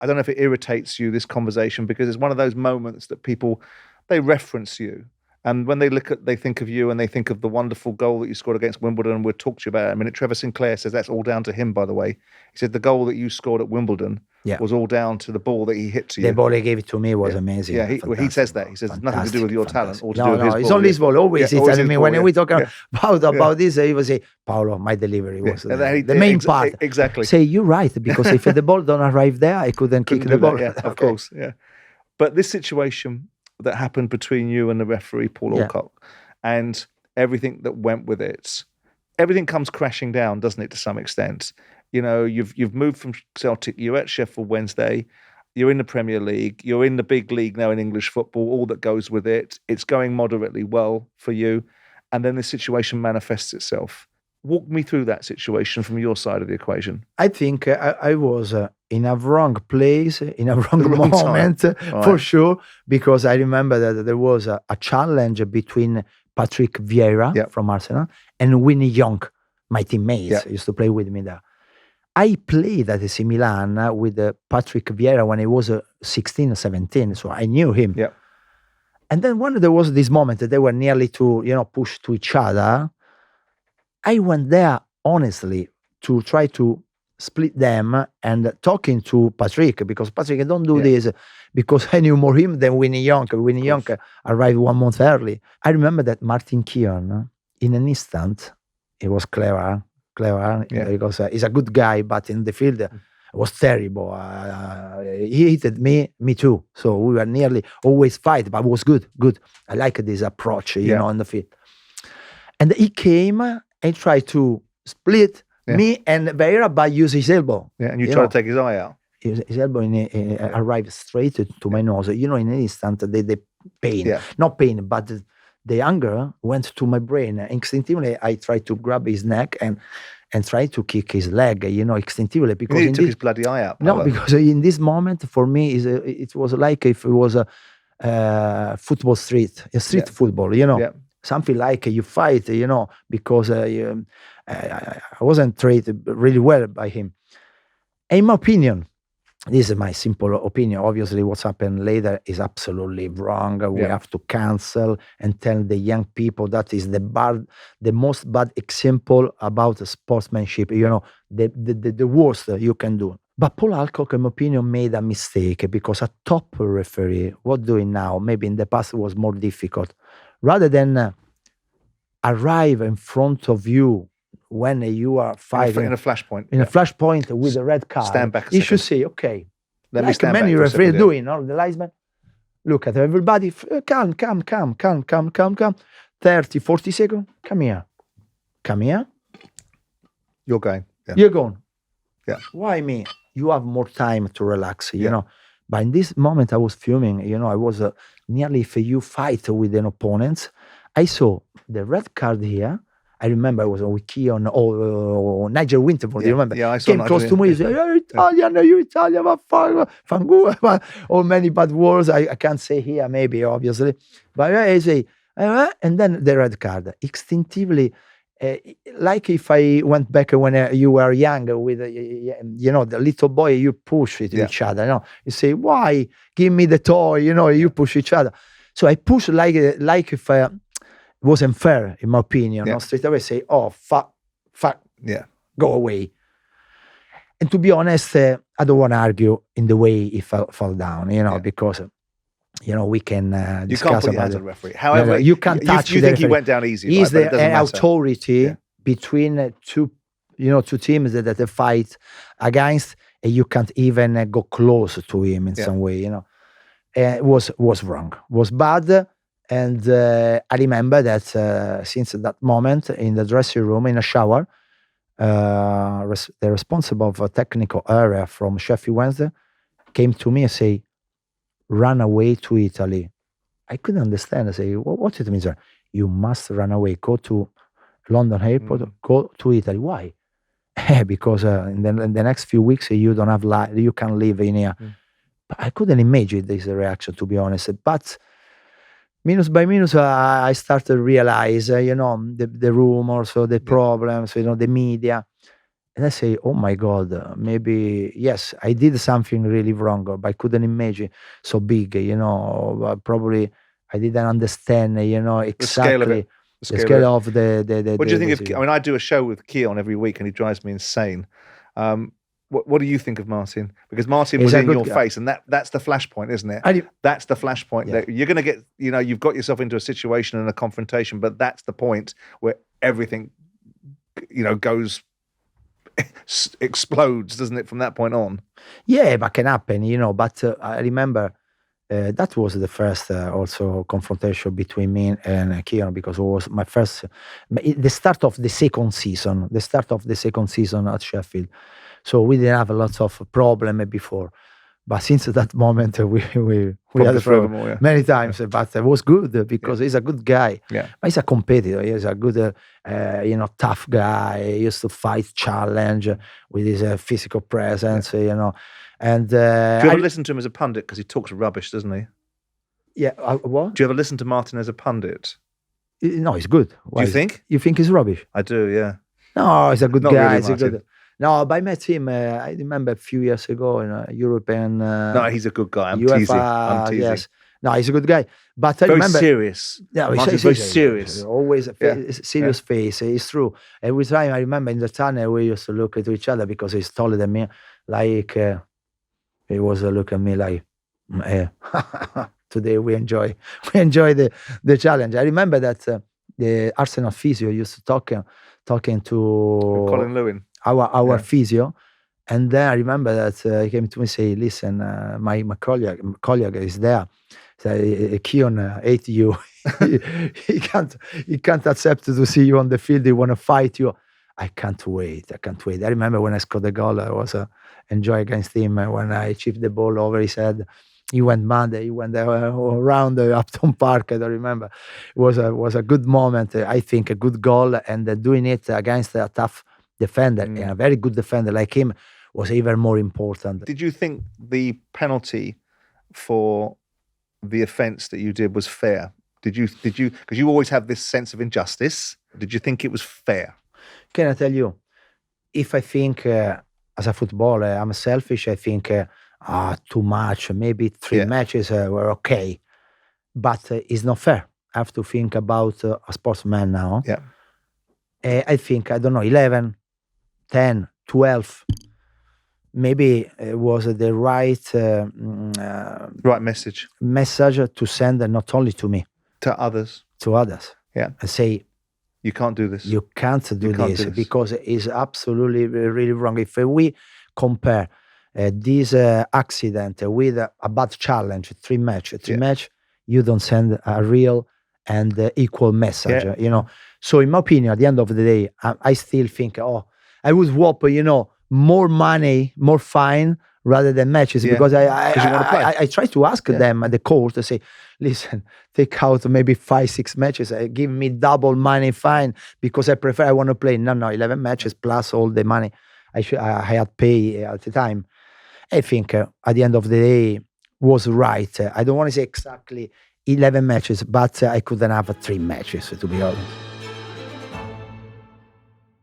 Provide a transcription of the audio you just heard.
I don't know if it irritates you, this conversation, because it's one of those moments that people, they reference you. And when they think of you and they think of the wonderful goal that you scored against Wimbledon, and we'll talk to you about it in a minute. Trevor Sinclair says that's all down to him, by the way. He said the goal that you scored at Wimbledon was all down to the ball that he hit to you. The ball he gave it to me was amazing. Yeah, he says that. He says it's nothing to do with your talent or to do with his ball. It's only his ball. Always. Always I mean, when we talk about this, he will say, Paolo, my delivery was the main part. Exactly. Say, you're right, because if the ball don't arrive there, I couldn't kick the ball. Yeah, of course, yeah. But this situation that happened between you and the referee, Paul Alcock, and everything that went with it, everything comes crashing down, doesn't it, to some extent? You know, you've moved from Celtic, you're at Sheffield Wednesday, you're in the Premier League, you're in the big league now in English football, all that goes with it. It's going moderately well for you. And then the situation manifests itself. Walk me through that situation from your side of the equation. I think I was in a wrong place, in a wrong moment, for sure, because I remember that there was a challenge between Patrick Vieira from Arsenal and Winnie Young, my teammates, used to play with me there. I played at AC Milan with Patrick Vieira when he was 16 or 17, so I knew him. Yeah. And then when there was this moment that they were nearly to, push to each other, I went there honestly to try to split them and talking to Patrick, because Patrick, don't do this, because I knew more him than Winnie Young. Winnie Young arrived 1 month early. I remember that Martin Keown, in an instant, he was clever, because he's a good guy, but in the field, it was terrible. He hit me too. So we were nearly always fight, but it was good. I like this approach, you know, on the field. And he came and tried to split me and Vieira by using his elbow. Yeah, and you try to take his eye out. His elbow arrived straight to my nose. You know, in an instant, the pain, not pain, but the anger went to my brain. Instinctively, I tried to grab his neck and try to kick his leg, instinctively. Because he took his bloody eye out. Paulo. No, because in this moment, for me, it was like if it was a football street football, Yeah. Something like you fight, because I wasn't treated really well by him. In my opinion, this is my simple opinion. Obviously, what's happened later is absolutely wrong. We have to cancel and tell the young people that is the most bad example about sportsmanship. The worst you can do. But Paul Alcock, in my opinion, made a mistake, because a top referee, what doing now? Maybe in the past it was more difficult. Rather than arrive in front of you when you are fighting in a flashpoint, a flashpoint with a red card, stand back. You should say, okay, let me stand many back. referees doing, the linesman. Look at everybody, calm. 30, 40 seconds. Come here. You're going. Yeah. You're going. Yeah. Why me? You have more time to relax. You know. But in this moment, I was fuming. I was nearly, if you fight with an opponent, I saw the red card here. I remember I was with Keown or Nigel Winterford. You remember? Yeah, I saw. Came close to me. He said, "You're Italian, Fangu." Or many bad words I can't say here, maybe obviously. But I say, and then the red card. Instinctively, like if I went back when you were young with, the little boy, you push it each other. You say, "Why? Give me the toy." You push each other. So I push like if it wasn't fair, in my opinion. Straight away say, "Oh, fuck, go away." And to be honest, I don't want to argue in the way he fall down, because we can discuss you can't put your hands about on the referee. However, you can't touch. You think he went down easy? He's right? the authority between two teams that fight against, and you can't even go close to him in some way. It was wrong, was bad. And I remember that since that moment in the dressing room, in a shower, the responsible for technical area from Sheffield Wednesday came to me and say, "Run away to Italy." I couldn't understand. I say, "What it means? You must run away. Go to London airport. Go to Italy." Why? Because in the next few weeks you don't have you can live in here. But I couldn't imagine this reaction, to be honest. But minute by minute, I started to realize, the rumors, or the problems, the media. And I say, oh my God, maybe, yes, I did something really wrong, but I couldn't imagine so big, probably I didn't understand, The scale of exactly it. the scale of What do you think of? decision. I mean, I do a show with Keon every week, and he drives me insane. What do you think of Martin? Because Martin He's was a in good your guy. face, and that's the flashpoint, isn't it? I, That's the flashpoint Yeah. that you're going to get. You've got yourself into a situation and a confrontation, but that's the point where everything, goes explodes, doesn't it? From that point on. Yeah, but can happen, But I remember that was the first also confrontation between me and Keon, because it was my first, the start of the second season. The start of the second season at Sheffield. So we didn't have a lot of problem before. But since that moment, we had a problem forevermore, yeah. many times. But it was good because he's a good guy. Yeah. But he's a competitor. He's a good, tough guy. He used to fight, challenge with his physical presence, And Do you ever listen to him as a pundit? Because he talks rubbish, doesn't he? Yeah, what? Do you ever listen to Martin as a pundit? No, he's good. Do you think? You think he's rubbish? I do, yeah. No, he's a good Not guy. really, He's a Martin. good. No, but I met him. I remember a few years ago in a European. No, he's a good guy. I'm UEFA, teasing. I'm teasing. Yes. No, he's a good guy. But I Very remember. serious. Yeah, Martin's very serious. Always a Yeah. serious face. It's true. Every time I remember in the tunnel, we used to look at each other because he's taller than me. Like he was looking at me like, today we enjoy the challenge. I remember that the Arsenal physio used to talking to Colin Lewin. our physio. And then I remember that he came to me and say, listen, my colleague is there. So, Keon hate you. he can't accept to see you on the field. He want to fight you. I can't wait. I remember when I scored the goal, I was enjoying against him. When I chipped the ball over his head, he went mad. He went around Upton Park. I don't remember. It was a good moment. I think a good goal, and doing it against a tough defender, and a very good defender like him, was even more important. Did you think the penalty for the offence that you did was fair? Did you? Because you always have this sense of injustice. Did you think it was fair? Can I tell you? If I think as a footballer, I'm selfish. I think too much. Maybe 3 matches were okay, but it's not fair. I have to think about a sportsman now. Yeah. I think, I don't know, 11, 10, 12. Maybe it was the right right message to send, not only to me, to others. Yeah, and say, you can't do this. You can't do this because it's absolutely really wrong. If we compare this accident with a bad challenge, 3 match, you don't send a real and equal message. So in my opinion, at the end of the day, I still think, I would swap, more money, more fine rather than matches, because I try to ask them at the court to say, listen, take out maybe 5-6 matches, give me double money fine, because I want to play. No, 11 matches plus all the money I had pay at the time. I think at the end of the day was right. I don't want to say exactly 11 matches, but I couldn't have 3 matches, to be honest.